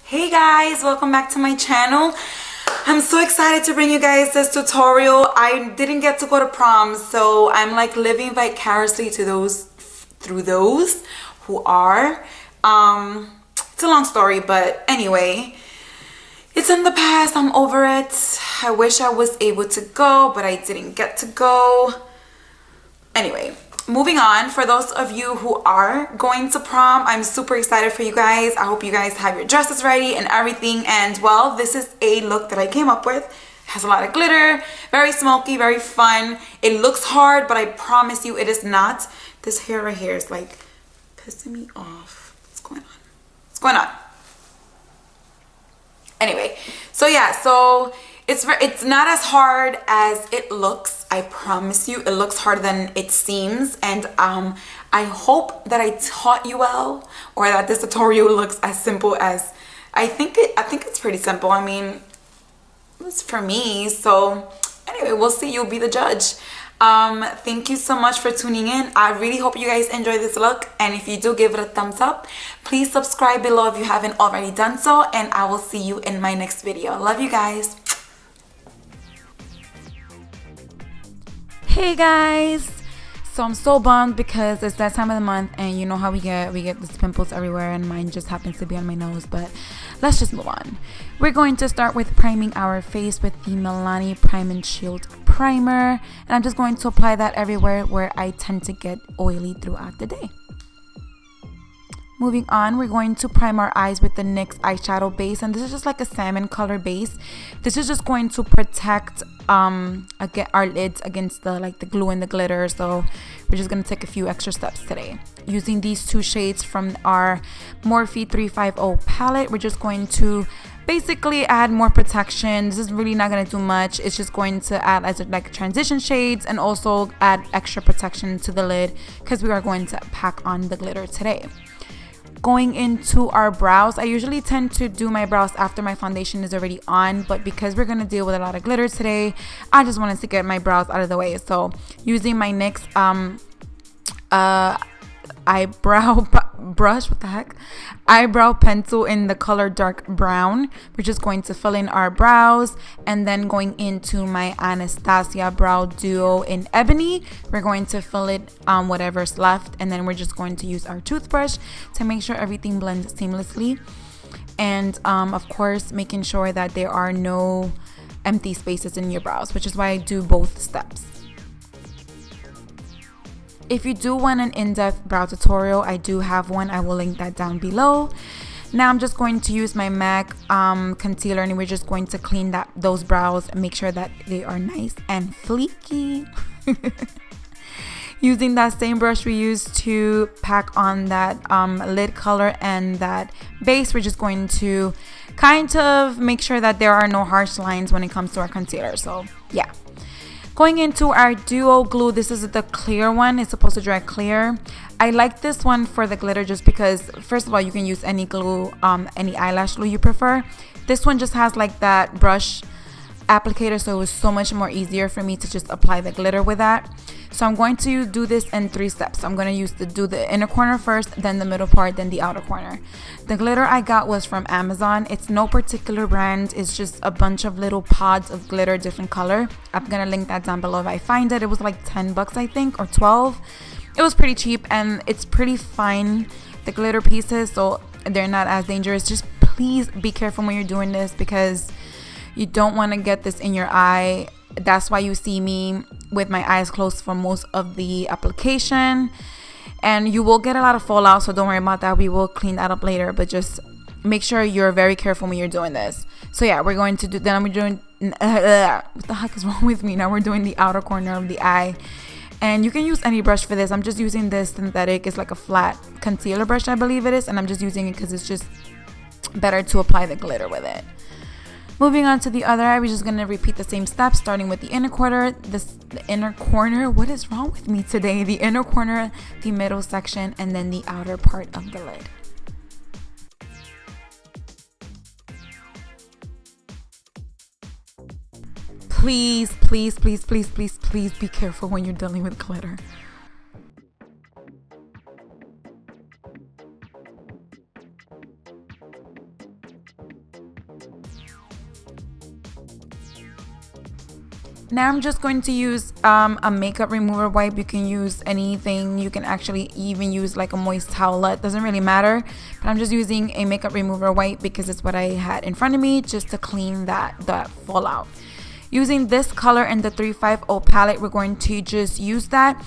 Hey guys, welcome back to my channel. I'm so excited to bring you guys this tutorial. I didn't get to go to prom, so I'm like living vicariously through those who are. It's a long story, but anyway, it's in the past. I'm over it. I wish I was able to go, but I didn't get to go. Anyway, moving on. For those of you who are going to prom, I'm super excited for you guys. I hope you guys have your dresses ready and everything. And well, this is a look that I came up with. It has a lot of glitter, very smoky, very fun. It looks hard, but I promise you it is not. This hair right here is like pissing me off. What's going on? What's going on? Anyway, so yeah, so it's not as hard as it looks. I promise you, it looks harder than it seems. And I hope that I taught you well, or that this tutorial looks as simple as I think it's pretty simple. I mean, it's for me. So anyway, we'll see. You'll be the judge. Thank you so much for tuning in. I really hope you guys enjoy this look, and if you do, give it a thumbs up. Please subscribe below if you haven't already done so, and I will see you in my next video. Love you guys. Hey guys, so I'm so bummed because it's that time of the month, and you know how we get these pimples everywhere, and mine just happens to be on my nose. But let's just move on. We're going to start with priming our face with the Milani Prime and Shield primer, and I'm just going to apply that everywhere where I tend to get oily throughout the day. Moving on, we're going to prime our eyes with the NYX eyeshadow base, and this is just like a salmon color base. This is just going to protect our lids against the glue and the glitter. So we're just going to take a few extra steps today. Using these two shades from our Morphe 350 palette, we're just going to basically add more protection. This is really not going to do much. It's just going to add as like transition shades, and also add extra protection to the lid because we are going to pack on the glitter today. Going into our brows, I usually tend to do my brows after my foundation is already on, but because we're going to deal with a lot of glitter today, I just wanted to get my brows out of the way. So using my NYX eyebrow brush, eyebrow pencil in the color dark brown, we're just going to fill in our brows. And then going into my Anastasia brow duo in ebony, we're going to fill it whatever's left, and then we're just going to use our toothbrush to make sure everything blends seamlessly. And of course, making sure that there are no empty spaces in your brows, which is why I do both steps. If you do want an in-depth brow tutorial, I do have one. I will link that down below. Now I'm just going to use my MAC concealer, and we're just going to clean those brows and make sure that they are nice and fleeky. Using that same brush we used to pack on that lid color and that base, we're just going to kind of make sure that there are no harsh lines when it comes to our concealer. So yeah. Going into our duo glue, this is the clear one. It's supposed to dry clear. I like this one for the glitter just because, first of all, you can use any glue, any eyelash glue you prefer. This one just has like that brush applicator, so it was so much more easier for me to just apply the glitter with that. So I'm going to do this in 3 steps. I'm going to do the inner corner first, then the middle part, then the outer corner. The glitter I got was from Amazon. It's no particular brand. It's just a bunch of little pods of glitter, different color. I'm going to link that down below if I find it. It was like 10 bucks, I think, or 12. It was pretty cheap, and it's pretty fine, the glitter pieces, so they're not as dangerous. Just please be careful when you're doing this, because you don't want to get this in your eye. That's why you see me with my eyes closed for most of the application, and you will get a lot of fallout, so don't worry about that. We will clean that up later, but just make sure you're very careful when you're doing this. So yeah, we're going to do, then I'm doing, what the heck is wrong with me? Now we're doing the outer corner of the eye, and you can use any brush for this. I'm just using this synthetic. It's like a flat concealer brush, I believe it is, and I'm just using it because it's just better to apply the glitter with it. Moving on to the other eye, we're just going to repeat the same steps, starting with the inner corner. The inner corner, what is wrong with me today? The inner corner, the middle section, and then the outer part of the lid. Please, please, please, please, please, please be careful when you're dealing with glitter. Now I'm just going to use a makeup remover wipe. You can use anything. You can actually even use like a moist towelette. Doesn't really matter. But I'm just using a makeup remover wipe because it's what I had in front of me just to clean that fallout. Using this color in the 350 palette, we're going to just use that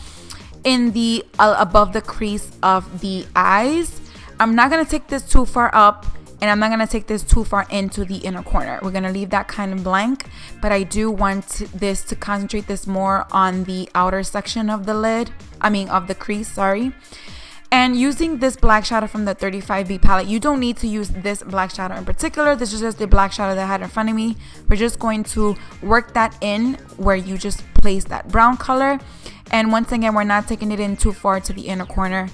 in the above the crease of the eyes. I'm not going to take this too far up. And I'm not going to take this too far into the inner corner. We're going to leave that kind of blank. But I do want this to concentrate this more on the outer section of the lid. Of the crease, sorry. And using this black shadow from the 35B palette, you don't need to use this black shadow in particular. This is just the black shadow that I had in front of me. We're just going to work that in where you just place that brown color. And once again, we're not taking it in too far to the inner corner.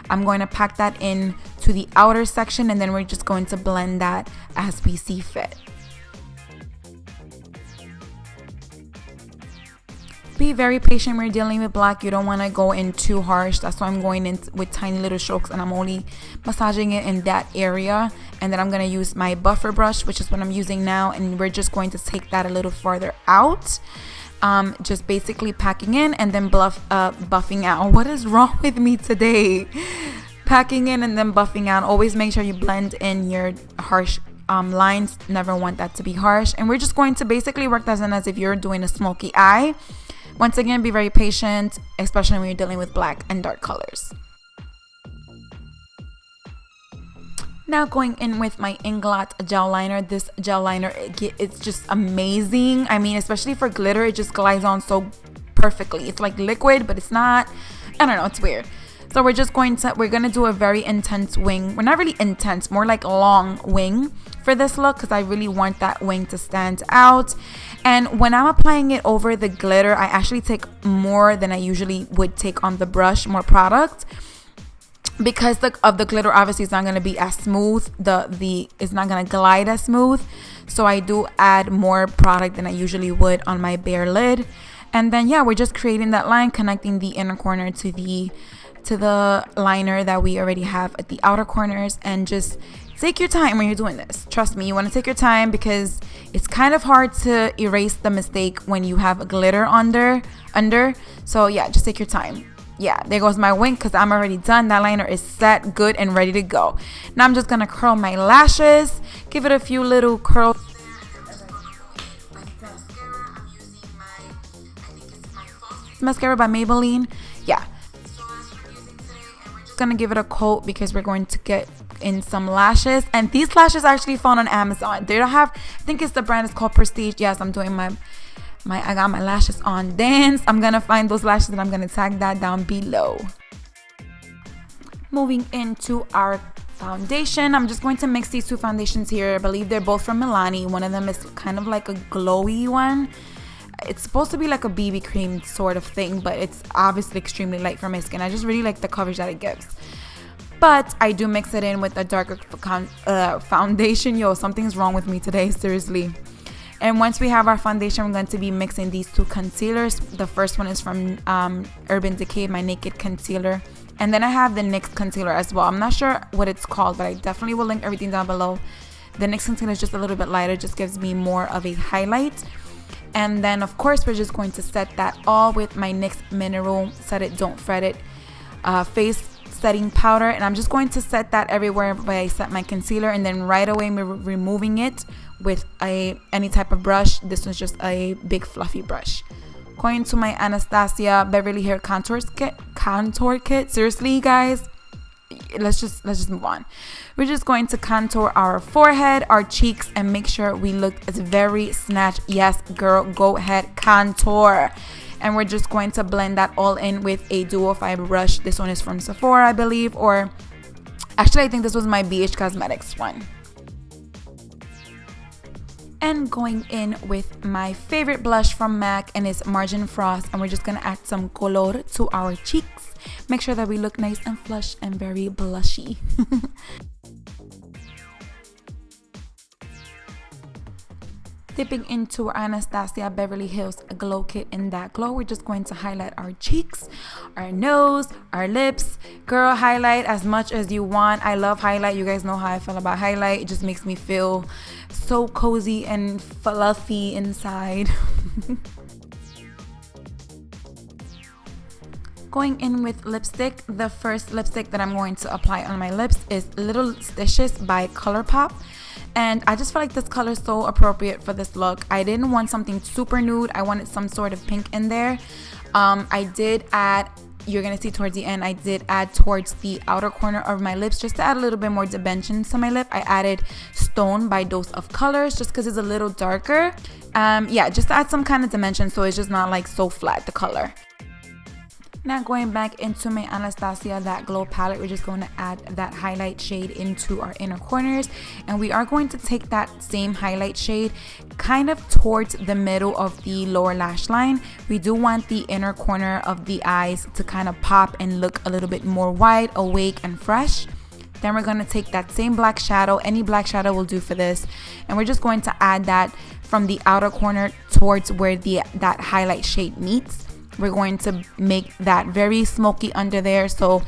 I'm going to pack that in to the outer section, and then we're just going to blend that as we see fit. Be very patient when you're dealing with black. You don't want to go in too harsh. That's why I'm going in with tiny little strokes, and I'm only massaging it in that area. And then I'm going to use my buffer brush, which is what I'm using now, and we're just going to take that a little farther out. Just basically packing in and then buffing out. What is wrong with me today? Packing in and then buffing out. Always make sure you blend in your harsh lines. Never want that to be harsh. And we're just going to basically work that in as if you're doing a smoky eye. Once again, be very patient, especially when you're dealing with black and dark colors. Now going in with my Inglot gel liner. This gel liner, it's just amazing. I mean, especially for glitter, it just glides on so perfectly. It's like liquid, but it's not. I don't know, it's weird. So we're gonna do a very intense wing. We're not really intense, more like a long wing for this look, because I really want that wing to stand out. And when I'm applying it over the glitter, I actually take more than I usually would take on the brush, more product. Because of the glitter, obviously it's not going to be as smooth. It's not going to glide as smooth. So I do add more product than I usually would on my bare lid. And then yeah, we're just creating that line, connecting the inner corner to the liner that we already have at the outer corners. And just take your time when you're doing this. Trust me, you want to take your time because it's kind of hard to erase the mistake when you have a glitter under. So yeah, just take your time. Yeah, there goes my wing because I'm already done. That liner is set, good, and ready to go. Now I'm just going to curl my lashes. Give it a few little curls. Mascara by Maybelline. Yeah. Going to give it a coat because we're going to get in some lashes. And these lashes I actually found on Amazon. They don't have, I think it's the brand is called Prestige. Yes, I'm doing I got my lashes on Dance. I'm gonna find those lashes and I'm gonna tag that down below. Moving into our foundation, I'm just going to mix these two foundations here. I believe they're both from Milani. One of them is kind of like a glowy one. It's supposed to be like a BB cream sort of thing, but it's obviously extremely light for my skin. I just really like the coverage that it gives. But I do mix it in with a darker foundation. Yo, something's wrong with me today, seriously. And once we have our foundation, we're going to be mixing these two concealers. The first one is from Urban Decay, my Naked Concealer. And then I have the NYX concealer as well. I'm not sure what it's called, but I definitely will link everything down below. The NYX concealer is just a little bit lighter, just gives me more of a highlight. And then, of course, we're just going to set that all with my NYX Mineral Set It, Don't Fret It face setting powder. And I'm just going to set that everywhere where I set my concealer. And then right away, we're removing it with any type of brush. This one's just a big fluffy brush. Going to my Anastasia Beverly Hair Contour Kit. Seriously, guys, let's just move on. We're just going to contour our forehead, our cheeks, and make sure we look as very snatched. Yes, girl, go ahead, contour. And we're just going to blend that all in with a duo fiber brush. This one is from Sephora, I believe, or actually I think this was my BH Cosmetics one. And going in with my favorite blush from MAC, and it's Margin Frost, and we're just gonna add some color to our cheeks. Make sure that we look nice and flush and very blushy. Dipping into our Anastasia Beverly Hills Glow Kit in that glow, we're just going to highlight our cheeks, our nose, our lips. Girl, highlight as much as you want. I love highlight. You guys know how I feel about highlight. It just makes me feel so cozy and fluffy inside. Going in with lipstick, the first lipstick that I'm going to apply on my lips is Little Stitches by ColourPop. And I just feel like this color is so appropriate for this look. I didn't want something super nude. I wanted some sort of pink in there. I did add, you're going to see towards the end, I did add towards the outer corner of my lips just to add a little bit more dimension to my lip. I added Stone by Dose of Colors just because it's a little darker. Yeah, just to add some kind of dimension so it's just not like so flat, the color. Now going back into my Anastasia That Glow palette, we're just going to add that highlight shade into our inner corners, and we are going to take that same highlight shade kind of towards the middle of the lower lash line. We do want the inner corner of the eyes to kind of pop and look a little bit more wide, awake, and fresh. Then we're going to take that same black shadow, any black shadow will do for this, and we're just going to add that from the outer corner towards where that highlight shade meets. We're going to make that very smoky under there, so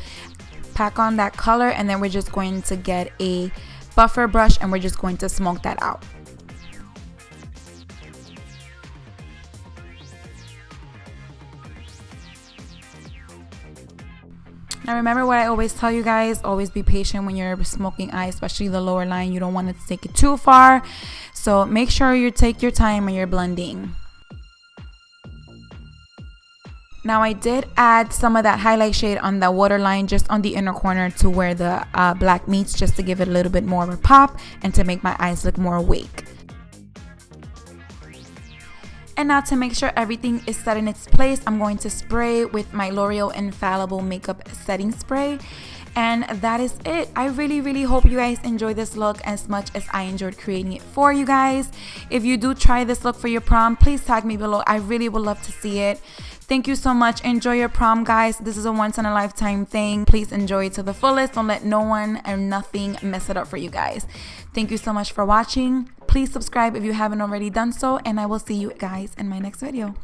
pack on that color, and then we're just going to get a buffer brush and we're just going to smoke that out. Now remember what I always tell you guys, always be patient when you're smoking eye, especially the lower line. You don't want to take it too far, so make sure you take your time when you're blending. Now I did add some of that highlight shade on the waterline just on the inner corner to where the black meets, just to give it a little bit more of a pop and to make my eyes look more awake. And now to make sure everything is set in its place, I'm going to spray with my L'Oreal Infallible Makeup Setting Spray. And that is it. I really hope you guys enjoy this look as much as I enjoyed creating it for you guys. If you do try this look for your prom, please tag me below. I really would love to see it. Thank you so much. Enjoy your prom, guys. This is a once-in-a-lifetime thing. Please enjoy it to the fullest. Don't let no one or nothing mess it up for you guys. Thank you so much for watching. Please subscribe if you haven't already done so, and I will see you guys in my next video.